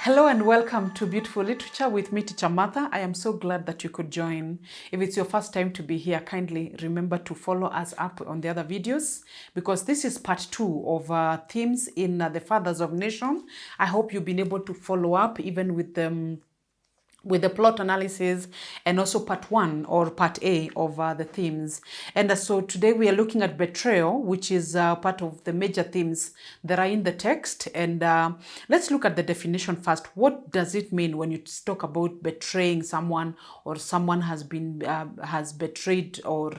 Hello and welcome to Beautiful Literature with me, Teacher Martha. I am so glad that you could join. If it's your first time to be here, kindly remember to follow us up on the other videos because this is part 2 of themes in the Fathers of Nation. I hope you've been able to follow up even with the plot analysis and also part 1 or part A of the themes. And so today we are looking at betrayal, which is part of the major themes that are in the text. And let's look at the definition first. What does it mean when you talk about betraying someone, or someone has been has betrayed, or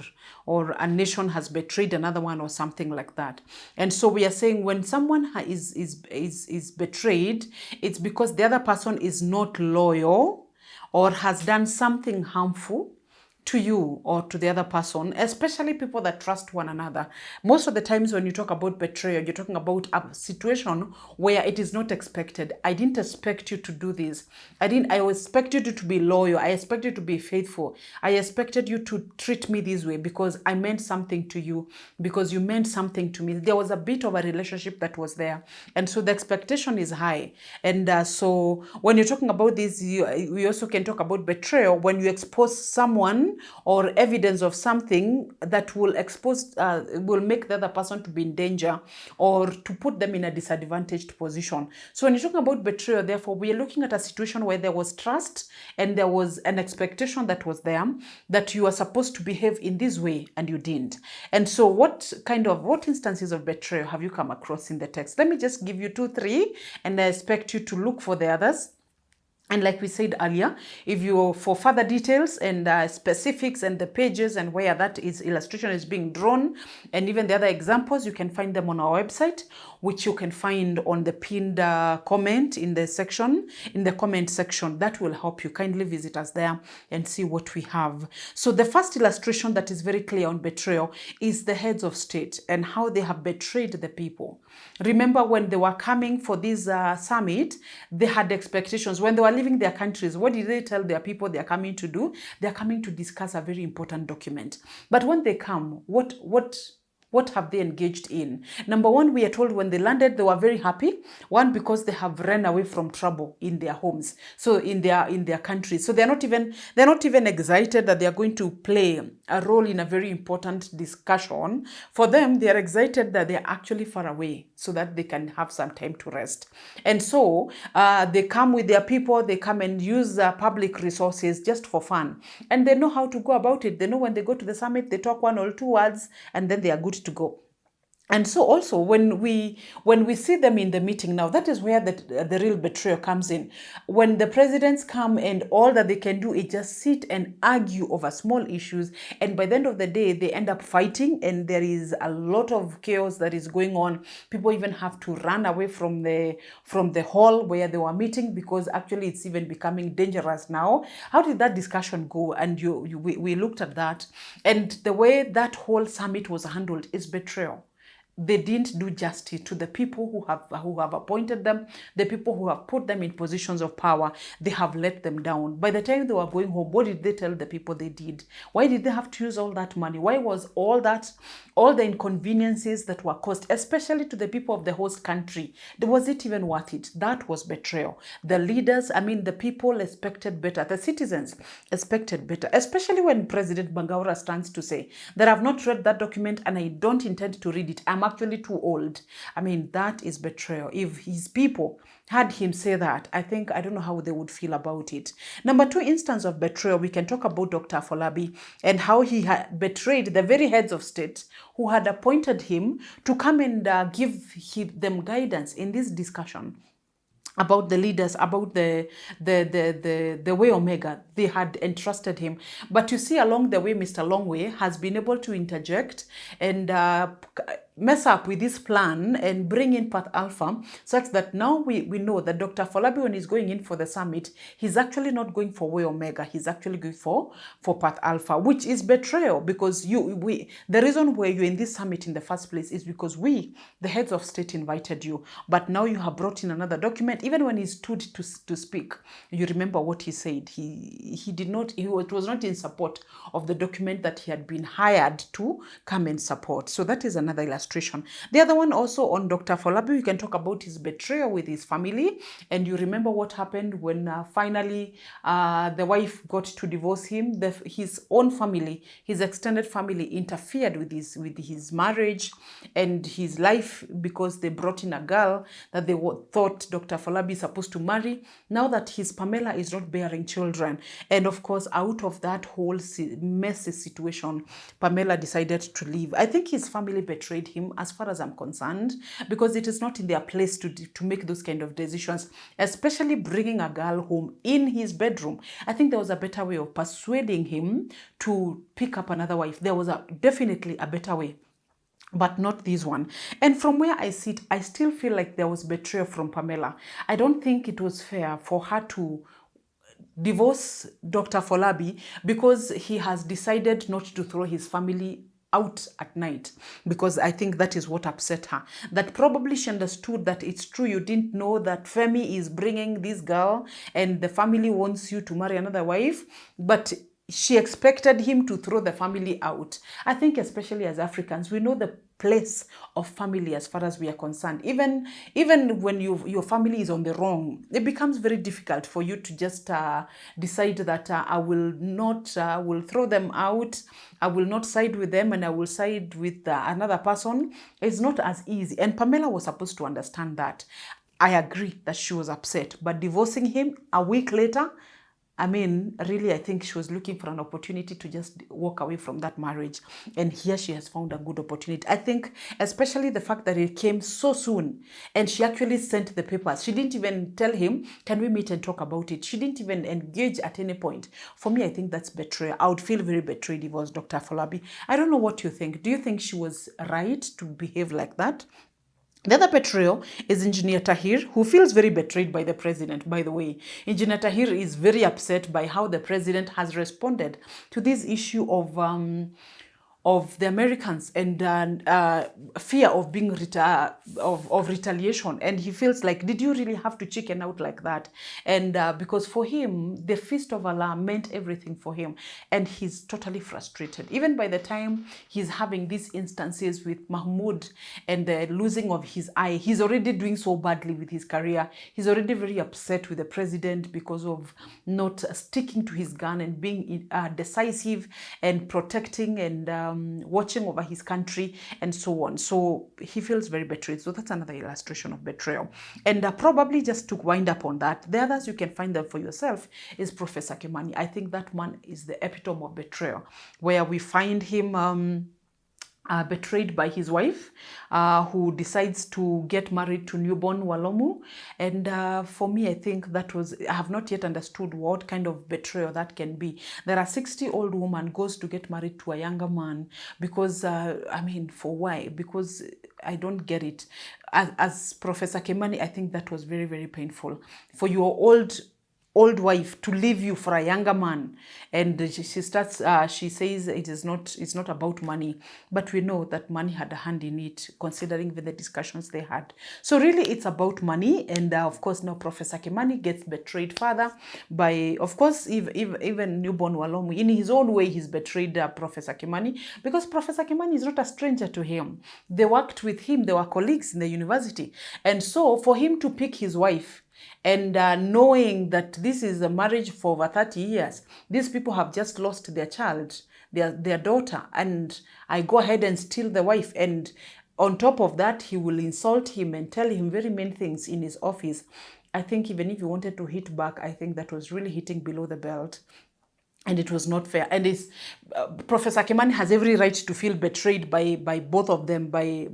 a nation has betrayed another one, or something like that? And so we are saying when someone is betrayed, it's because the other person is not loyal or has done something harmful to you or to the other person, especially people that trust one another. Most of the times when you talk about betrayal, you're talking about a situation where it is not expected. I didn't expect you to do this. I expected you to be loyal. I expected you to be faithful. I expected you to treat me this way because I meant something to you, because you meant something to me. There was a bit of a relationship that was there. And so the expectation is high. And so when you're talking about this, we also can talk about betrayal when you expose someone or evidence of something that will will make the other person to be in danger or to put them in a disadvantaged position. So when you're talking about betrayal, therefore, we are looking at a situation where there was trust and there was an expectation that was there that you are supposed to behave in this way and you didn't. And so what instances of betrayal have you come across in the text? Let me just give you 2-3 and I expect you to look for the others. And like we said earlier, if you for further details and specifics and the pages and where that illustration is being drawn, and even the other examples, you can find them on our website, which you can find on the pinned comment in the comment section. That will help you. Kindly visit us there and see what we have. So the first illustration that is very clear on betrayal is the heads of state and how they have betrayed the people. Remember when they were coming for this summit, they had expectations. When they were leaving their countries, what did they tell their people they are coming to do? They are coming to discuss a very important document. But when they come, what have they engaged in? Number one, we are told when they landed, they were very happy. One, because they have run away from trouble in their homes, so in their countries. So they're not even excited that they are going to play a role in a very important discussion. For them, they are excited that they are actually far away so that they can have some time to rest. And so they come with their people. They come and use public resources just for fun, and they know how to go about it. They know when they go to the summit, they talk 1 or 2 words, and then they are good to go. And so also when we see them in the meeting now, that is where the real betrayal comes in. When the presidents come and all that they can do is just sit and argue over small issues, and by the end of the day they end up fighting, and there is a lot of chaos that is going on. People even have to run away from the hall where they were meeting because actually it's even becoming dangerous now. How did that discussion go? And we looked at that, and the way that whole summit was handled is betrayal. They didn't do justice to the people who have appointed them, the people who have put them in positions of power. They have let them down. By the time they were going home, what did they tell the people they did? Why did they have to use all that money? Why was all the inconveniences that were caused, especially to the people of the host country, was it even worth it? That was betrayal. The leaders, the people expected better. The citizens expected better, especially when President Bangaura stands to say that I've not read that document and I don't intend to read it. I'm actually too old. That is betrayal. If his people had him say that, I don't know how they would feel about it. Number 2 instance of betrayal, we can talk about Dr. Afolabi and how he had betrayed the very heads of state who had appointed him to come and give them guidance in this discussion about the leaders, about the way Omega. They had entrusted him. But you see, along the way, Mr. Longway has been able to interject and mess up with this plan and bring in Path Alpha, such that now we know that Dr. Folabi, when he's going in for the summit, he's actually not going for Way Omega. He's actually going for Path Alpha, which is betrayal, because the reason why you're in this summit in the first place is because we, the heads of state, invited you. But now you have brought in another document. Even when he stood to speak, you remember what he said. It was not in support of the document that he had been hired to come and support. So that is another illustration illustration. The other one also on Dr. Folabi, we can talk about his betrayal with his family. And you remember what happened when finally the wife got to divorce him. His own family, his extended family, interfered with his marriage and his life because they brought in a girl that they thought Dr. Folabi is supposed to marry. Now that his Pamela is not bearing children, and of course, out of that whole messy situation, Pamela decided to leave. I think his family betrayed him, as far as I'm concerned, because it is not in their place to make those kind of decisions, especially bringing a girl home in his bedroom. I think there was a better way of persuading him to pick up another wife. There was definitely a better way, but not this one. And from where I sit, I still feel like there was betrayal from Pamela. I don't think it was fair for her to divorce Dr. Folabi because he has decided not to throw his family out at night, because I think that is what upset her. That probably she understood that it's true, you didn't know that Femi is bringing this girl and the family wants you to marry another wife, but she expected him to throw the family out. I think especially as Africans, we know the place of family as far as we are concerned. Even when your family is on the wrong, it becomes very difficult for you to just decide that I will throw them out, I will not side with them, and I will side with another person. It's not as easy. And Pamela was supposed to understand that. I agree that she was upset, but divorcing him a week later, I mean, really, I think she was looking for an opportunity to just walk away from that marriage. And here she has found a good opportunity. I think especially the fact that it came so soon and she actually sent the papers. She didn't even tell him, can we meet and talk about it? She didn't even engage at any point. For me, I think that's betrayal. I would feel very betrayed if it was Dr. Folabi. I don't know what you think. Do you think she was right to behave like that? The other betrayal is Engineer Tahir, who feels very betrayed by the president, by the way. Engineer Tahir is very upset by how the president has responded to this issue of the Americans and fear of being of retaliation. And he feels like, did you really have to chicken out like that? And because for him, the feast of Allah meant everything for him. And he's totally frustrated. Even by the time he's having these instances with Mahmoud and the losing of his eye, he's already doing so badly with his career. He's already very upset with the president because of not sticking to his gun and being decisive and protecting and watching over his country and so on. So he feels very betrayed. So that's another illustration of betrayal. And probably just to wind up on that, the others you can find them for yourself is Professor Kimani. I think that man is the epitome of betrayal, where we find him betrayed by his wife, who decides to get married to newborn Walomu. And for me, I think that I have not yet understood what kind of betrayal that can be. There are 60-old woman goes to get married to a younger man because, I mean, for why? Because I don't get it. As Professor Kimani, I think that was very, very painful. For your old wife to leave you for a younger man, and she says it's not about money, but we know that money had a hand in it, considering the discussions they had. So really it's about money. And of course now Professor Kimani gets betrayed further by, of course, even newborn Walomu. In his own way, he's betrayed Professor Kimani, because Professor Kimani is not a stranger to him. They worked with him, they were colleagues in the university. And so for him to pick his wife, and knowing that this is a marriage for over 30 years, these people have just lost their child, their daughter, and I go ahead and steal the wife. And on top of that, he will insult him and tell him very mean things in his office. I think even if he wanted to hit back, I think that was really hitting below the belt. And it was not fair. And Professor Kimani has every right to feel betrayed by both of them, by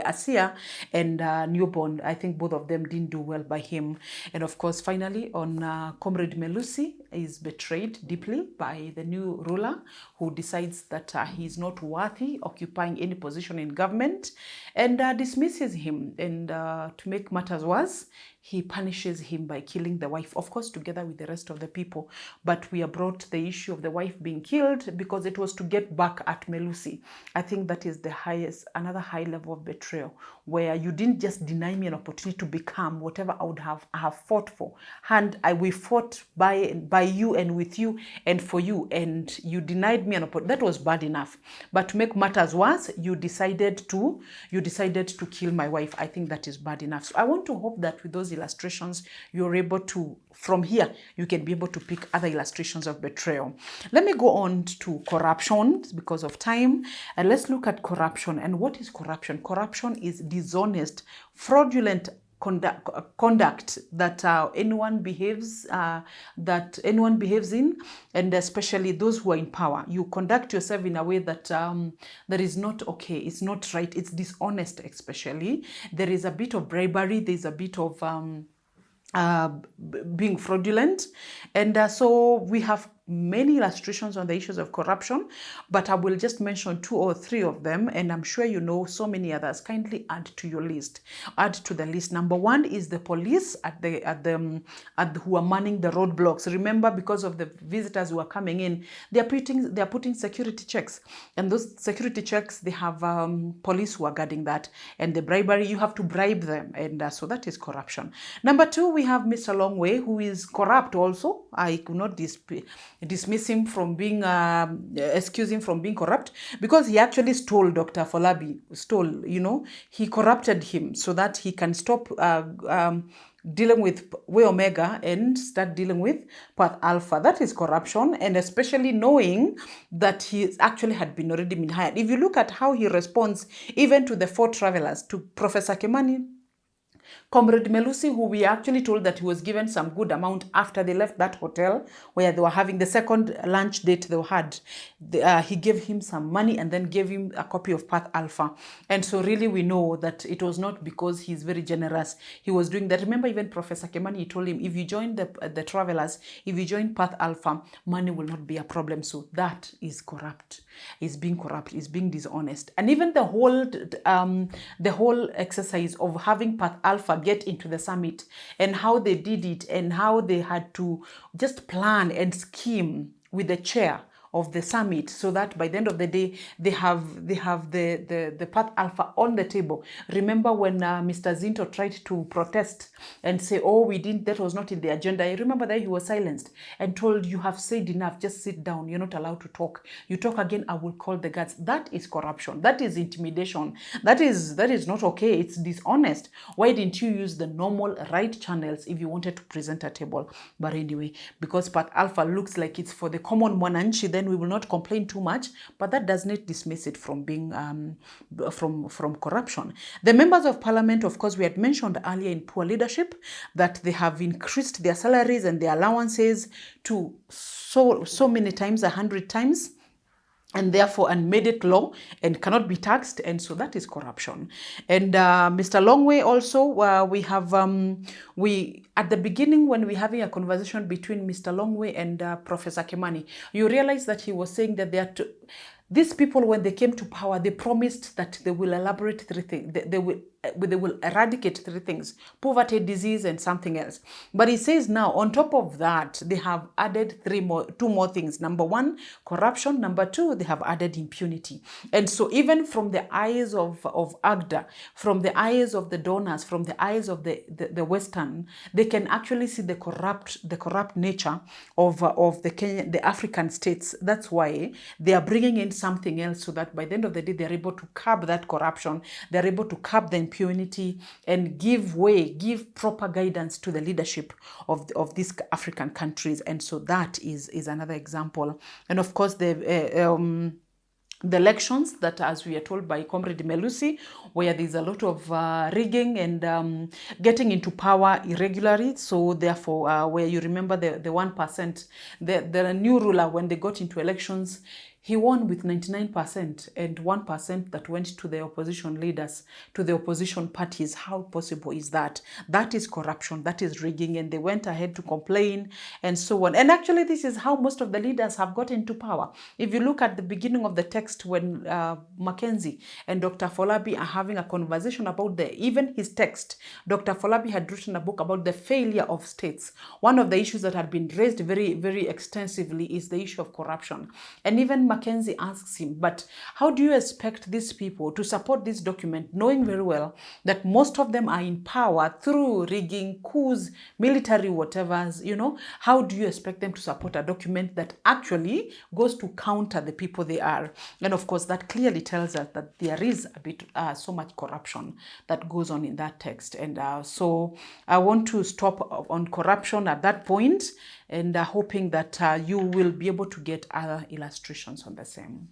Asia and Newborn. I think both of them didn't do well by him. And of course, finally, on Comrade Melusi is betrayed deeply by the new ruler, who decides that he's not worthy occupying any position in government, and dismisses him. And to make matters worse, he punishes him by killing the wife, of course, together with the rest of the people. But we have brought the issue of the wife being killed because it was to get back at Melusi. I think that is another high level of betrayal, where you didn't just deny me an opportunity to become whatever I have fought for. And we fought by by you and with you and for you, and you denied me an opportunity. That was bad enough. But to make matters worse, you decided to kill my wife. I think that is bad enough. So I want to hope that with those illustrations, you're able to, from here, you can be able to pick other illustrations of betrayal. Let me go on to corruption because of time. And let's look at corruption. And what is corruption? Corruption is dishonest, fraudulent conduct that anyone behaves in, and especially those who are in power. You conduct yourself in a way that that is not okay. It's not right. It's dishonest. Especially there is a bit of bribery. There's a bit of being fraudulent, and so we have many illustrations on the issues of corruption, but I will just mention 2 or 3 of them, and I'm sure you know so many others. Kindly add to your list. Add to the list. Number 1 is the police who are manning the roadblocks. Remember, because of the visitors who are coming in, they are putting security checks, and those security checks, they have police who are guarding that, and the bribery, you have to bribe them, and so that is corruption. Number 2, we have Mr. Longway, who is corrupt also. I could not dismiss him from being, excuse him from being corrupt, because he actually stole Dr. Folabi, he corrupted him so that he can stop dealing with Way Omega and start dealing with Path Alpha. That is corruption, and especially knowing that he actually had already been hired. If you look at how he responds even to the 4 travelers, to Professor Kimani, Comrade Melusi, who we actually told that he was given some good amount after they left that hotel where they were having the second lunch date they had. He gave him some money and then gave him a copy of Path Alpha. And so really we know that it was not because he's very generous. He was doing that. Remember, even Professor Kemani, he told him, if you join the travelers, if you join Path Alpha, money will not be a problem. So that is corrupt. Is being corrupt, is being dishonest. And even the whole exercise of having Path Alpha get into the summit, and how they did it, and how they had to just plan and scheme with the chair of the summit, so that by the end of the day they have the Path Alpha on the table. Remember when Mr. Zinto tried to protest and say, oh, we didn't, that was not in the agenda. I remember that he was silenced and told, you have said enough, just sit down, you're not allowed to talk. You talk again, I will call the guards. That is corruption. That is intimidation. That is not okay. It's dishonest. Why didn't you use the normal right channels if you wanted to present a table? But anyway, because Path Alpha looks like it's for the common mwananchi, then we will not complain too much, but that does not dismiss it from being from corruption. The members of parliament, of course, we had mentioned earlier in poor leadership that they have increased their salaries and their allowances to so many times, 100 times, and therefore made it law and cannot be taxed, and so that is corruption. And Mr. Longway also, we have at the beginning when we're having a conversation between Mr. Longway and Professor Kimani, you realize that he was saying that these people, when they came to power, they promised that they will elaborate 3 things. They will eradicate 3 things: poverty, disease, and something else. But he says now, on top of that, they have added 2 more things. Number 1, corruption. Number 2, they have added impunity. And so even from the eyes of AGDA, from the eyes of the donors, from the eyes of the Western, they can actually see the corrupt nature of the African states. That's why they are bringing in something else, so that by the end of the day, they're able to curb that corruption. They're able to curb the impunity and give proper guidance to the leadership of these African countries. And so that is another example. And of course, the elections that, as we are told by Comrade Melusi, where there's a lot of rigging and getting into power irregularly. So therefore, where you remember the 1%, the new ruler, when they got into elections, he won with 99% and 1% that went to the opposition leaders, to the opposition parties. How possible is that? That is corruption. That is rigging. And they went ahead to complain and so on. And actually, this is how most of the leaders have got into power. If you look at the beginning of the text, when Mackenzie and Dr. Folabi are having a conversation about even his text, Dr. Folabi had written a book about the failure of states. One of the issues that had been raised very, very extensively is the issue of corruption. And even Mackenzie asks him, but how do you expect these people to support this document, knowing very well that most of them are in power through rigging, coups, military whatevers, how do you expect them to support a document that actually goes to counter the people they are? And of course, that clearly tells us that there is a bit, so much corruption that goes on in that text. And so I want to stop on corruption at that point, and hoping that you will be able to get other illustrations on the same.